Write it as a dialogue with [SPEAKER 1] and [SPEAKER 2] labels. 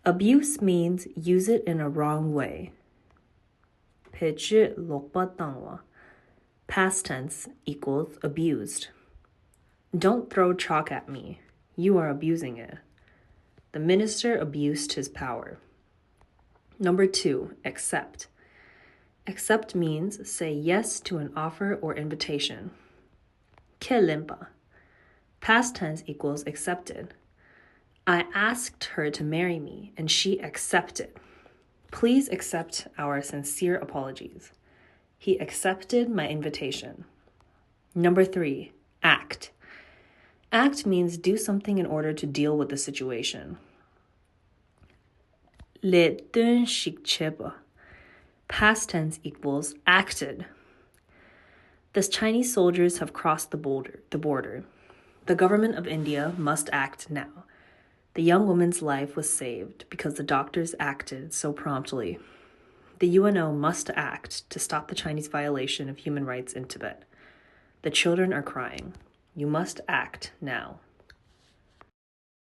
[SPEAKER 1] Abuse means use it in a wrong way. 배지 lokbatangwa. Past tense equals abused. Don't throw chalk at me. You are abusing it. The minister abused his power. Number 2, accept. Accept means say yes to an offer or invitation. Kelimpa. Past tense equals accepted. I asked her to marry me and she accepted. Please accept our sincere apologies. He accepted my invitation. Number 3, act. Act means do something in order to deal with the situation. Le dun shikcheba. Past tense equals acted. The Chinese soldiers have crossed the border. The government of India must act now. The young woman's life was saved because the doctors acted so promptly. The UNO must act to stop the Chinese violation of human rights in Tibet. The children are crying. You must act now.